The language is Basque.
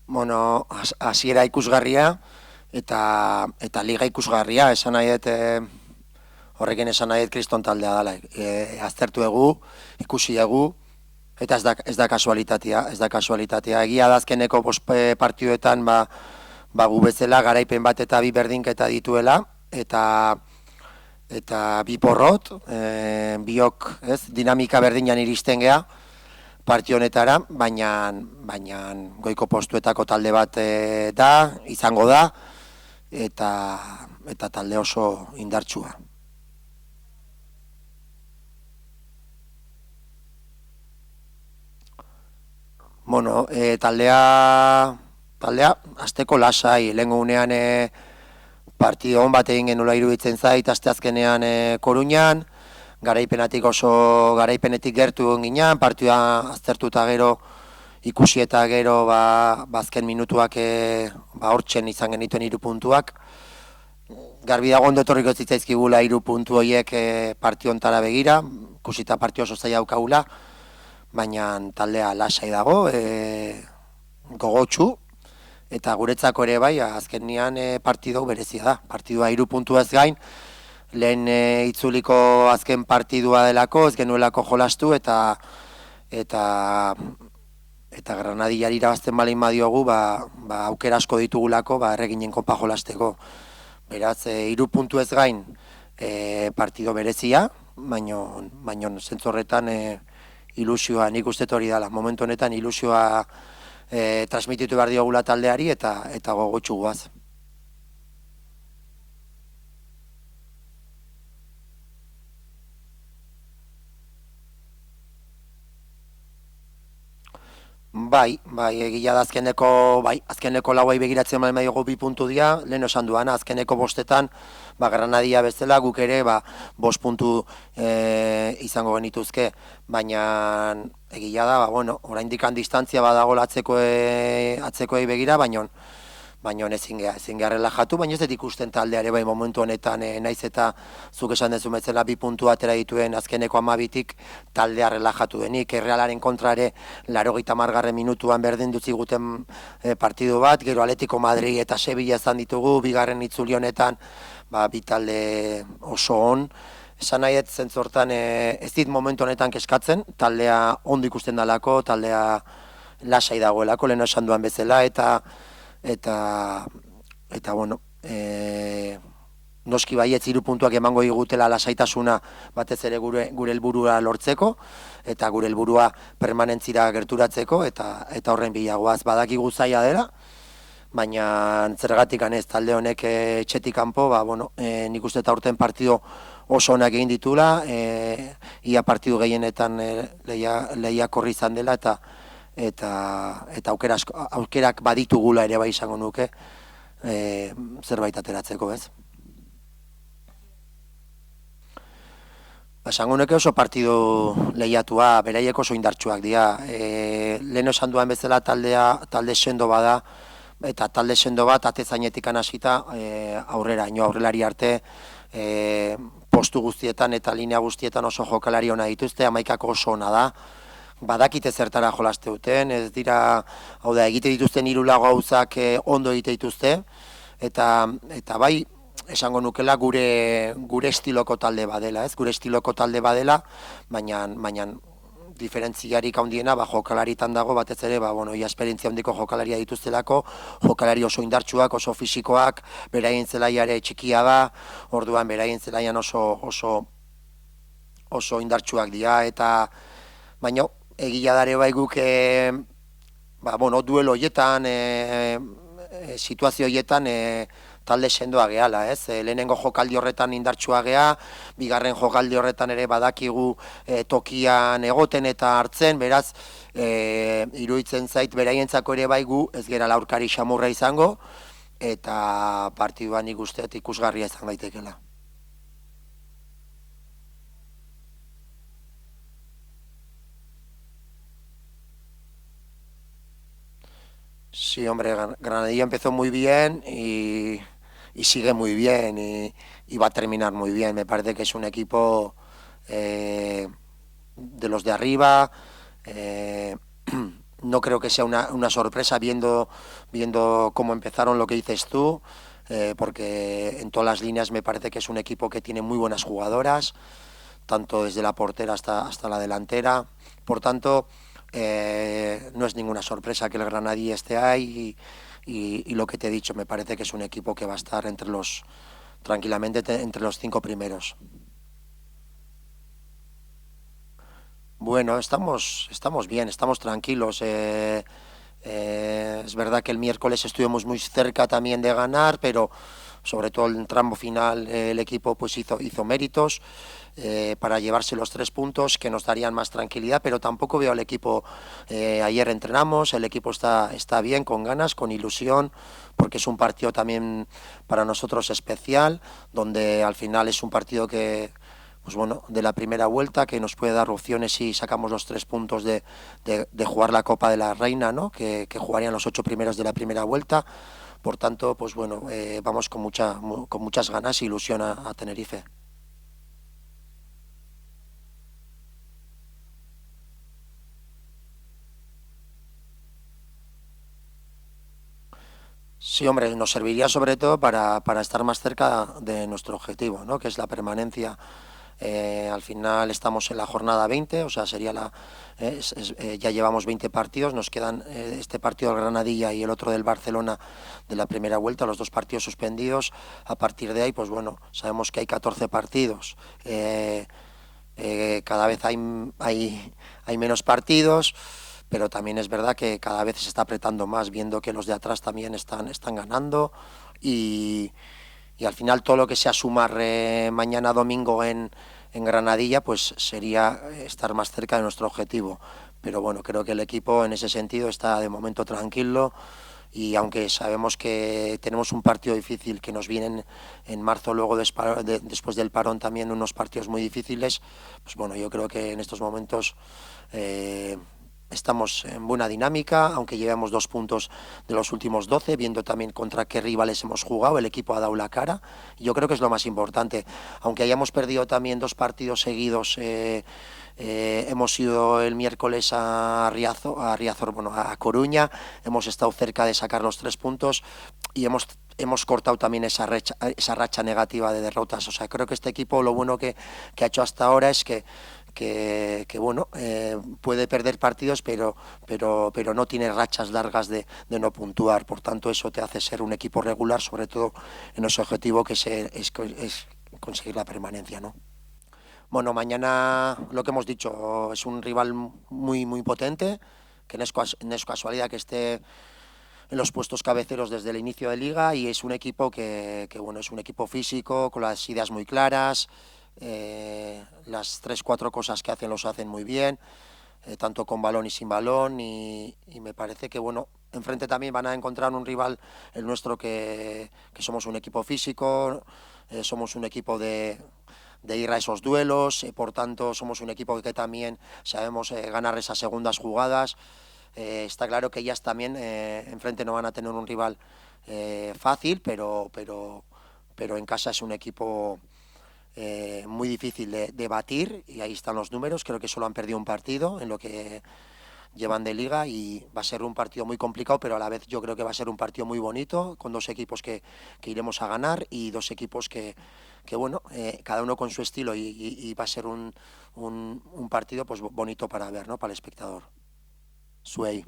Bueno, hasiera ikusgarria eta liga ikusgarria, esan nahi dut horrekin esan nahi dut kriston taldea dela. Aztertu egu, ikusi egu, eta ez da kasualitatea, ez da kasualitatea. Egia da azkeneko partioetan gu bezala garaipen bat eta bi berdinketa dituela, eta bi porrot, biok, ez, dinamika berdinan iristen gea partio honetara, baina goiko postuetako talde bat izango da, eta talde oso indartsua. Bueno, taldea asteko lasai, lehengo unean partido hon bat egin genula iruditzen zait, asteazkenean Koruñan, garaipenetik gertu ginean, partioa aztertuta gero, ikusi eta gero azken minutuak hortzen izan genituen 3 puntuak. Garbi dago ondo etorriko zitzaizkigula 3 puntu horiek partio hontara begira, ikusita partio oso zaila daukagula, baina taldea lasai dago, gogotsu, eta guretzako ere bai, azkenean partido berezia da. Partidua 3 puntu ez gain, lehen itzuliko azken partidua delako, ez genuelako jolastu, eta Granadillari irabazten balin badiogu, aukera asko ditugulako, erreginen konpa jolasteko. Beraz, 3 puntu ez gain partido berezia, baina zentzu horretan ilusioa, nik uste hori dela. Momentu honetan ilusioa transmititu behar diogula taldeari eta gogotsu guaz. Bai, egia da azkeneko lauai begiratzen bali maiogu 2 puntu dira, lehen esan duan, azkeneko bostetan, Granadia bezala guk ere 5 puntu izango genituzke, baina egia da, oraindik distantzia badago atzekoei begira, baina ezin geha relajatu, baina ez dut ikusten taldeare bai momentu honetan naiz eta zuk esan dezu bezala 2 puntu atera dituen azkeneko 12tik taldea relajatu denik. Errealaren kontrare 80. minutuan berdin dutzi guten partidu bat, gero Atletico Madrid eta Sevilla izan ditugu, bigarren itzuli honetan bi talde oso on. Esan nahi ez zentzortan ez dit momentu honetan keskatzen, taldea ondo ikusten dalako, taldea lasai dagoelako, lehen esan duan bezala, eta noski baietz 3 puntuak emango digutela lasaitasuna batez ere gure helburua lortzeko, eta gure helburua permanentzira gerturatzeko, eta horren bilagoaz badakigu zaila dela, baina zergatik ez talde honek etxetik kanpo, nik uste eta aurten partido oso onak egin ditula, ia partidu gehienetan lehiakorri izan dela, eta aukerak baditugula ere bai izango nuke zerbait ateratzeko, ez? Esango nuke oso partidu lehiatua, beraiek oso indartsuak dira. Lehen esan duan bezala talde sendo bada, eta talde sendo bat atezainetik hasita aurrelari arte, postu guztietan eta linea guztietan oso jokalari ona dituzte, 11ako oso ona da. Badakite zertara jolaste duten, ez dira, egite dituzten 3 gauzak ondo egite dituzte, eta bai, esango nukela gure estiloko talde badela, ez? Gure estiloko talde badela, baina diferentziarik handiena jokalaritan dago, batez ere, ia esperientzia handiko jokalaria dituztelako, jokalari oso indartsuak, oso fisikoak, beraien zelaiare txikia da, orduan beraien zelaian oso indartsuak dira, eta baina egia dare bai guk duelo hoietan, situazio hoietan talde sendoa gehala, ez? Lehenengo jokaldi horretan indartsua gea, bigarren jokaldi horretan ere badakigu tokian egoten eta hartzen, beraz, iruditzen zait beraientzako ere bai gu ez gera aurkari xamurra izango, eta partiduan ikusteet ikusgarria izan daitekela. Sí, hombre, Granadilla empezó muy bien y sigue muy bien y va a terminar muy bien. Me parece que es un equipo de los de arriba, eh, no creo que sea una sorpresa viendo cómo empezaron, lo que dices tú, porque en todas las líneas me parece que es un equipo que tiene muy buenas jugadoras, tanto desde la portera hasta la delantera. Por tanto, no es ninguna sorpresa que el Granadí esté ahí y lo que te he dicho, me parece que es un equipo que va a estar tranquilamente entre los 5 primeros. Bueno, estamos bien, estamos tranquilos. Es verdad que el miércoles estuvimos muy cerca también de ganar, pero sobre todo en el tramo final el equipo pues hizo méritos para llevarse los 3 puntos que nos darían más tranquilidad, pero tampoco veo al equipo, ayer entrenamos, el equipo está bien, con ganas, con ilusión, porque es un partido también para nosotros especial, donde al final es un partido que pues bueno, de la primera vuelta, que nos puede dar opciones si sacamos los 3 puntos de jugar la Copa de la Reina, ¿no? Que jugarían los 8 primeros de la primera vuelta. Por tanto, pues bueno, vamos con muchas ganas e ilusión a Tenerife. Sí, hombre, nos serviría sobre todo para estar más cerca de nuestro objetivo, ¿no? Que es la permanencia. Al final estamos en la jornada 20, o sea, sería ya llevamos 20 partidos, nos quedan este partido del Granadilla y el otro del Barcelona de la primera vuelta, los 2 partidos suspendidos. A partir de ahí, pues bueno, sabemos que hay 14 partidos. Cada vez hay menos partidos, pero también es verdad que cada vez se está apretando más, viendo que los de atrás también están ganando y, y al final todo lo que sea sumar mañana domingo en Granadilla, pues sería estar más cerca de nuestro objetivo. Pero bueno, creo que el equipo en ese sentido está de momento tranquilo y aunque sabemos que tenemos un partido difícil que nos vienen en marzo, luego después del parón también unos partidos muy difíciles, pues bueno, yo creo que en estos momentos eh, estamos en buena dinámica, aunque llevamos 2 puntos de los últimos 12, viendo también contra qué rivales hemos jugado, el equipo ha dado la cara, y yo creo que es lo más importante, aunque hayamos perdido también 2 partidos seguidos. Hemos ido el miércoles a Riazor, bueno, a Coruña, hemos estado cerca de sacar los 3 puntos y hemos cortado también esa racha negativa de derrotas. O sea, creo que este equipo lo bueno que ha hecho hasta ahora es que bueno, puede perder partidos, pero no tiene rachas largas de no puntuar. Por tanto, eso te hace ser un equipo regular, sobre todo en ese objetivo que es conseguir la permanencia, ¿no? Bueno, mañana lo que hemos dicho es un rival muy potente, que no es casualidad que esté en los puestos cabeceros desde el inicio de liga y es un equipo bueno, es un equipo físico, con las ideas muy claras, las 3 4 cosas que hacen los hacen muy bien, tanto con balón y sin balón y me parece que bueno, enfrente también van a encontrar un rival, el nuestro, que somos un equipo físico, somos un equipo de ir a esos duelos, por tanto somos un equipo que también sabemos ganar esas segundas jugadas. Está claro que ellas también enfrente no van a tener un rival fácil, pero en casa es un equipo muy difícil de batir y ahí están los números. Creo que solo han perdido un partido en lo que llevan de liga y va a ser un partido muy complicado, pero a la vez yo creo que va a ser un partido muy bonito, con 2 equipos que iremos a ganar y 2 equipos que bueno, cada uno con su estilo y va a ser un partido pues bonito para ver, ¿no? Para el espectador. Suey.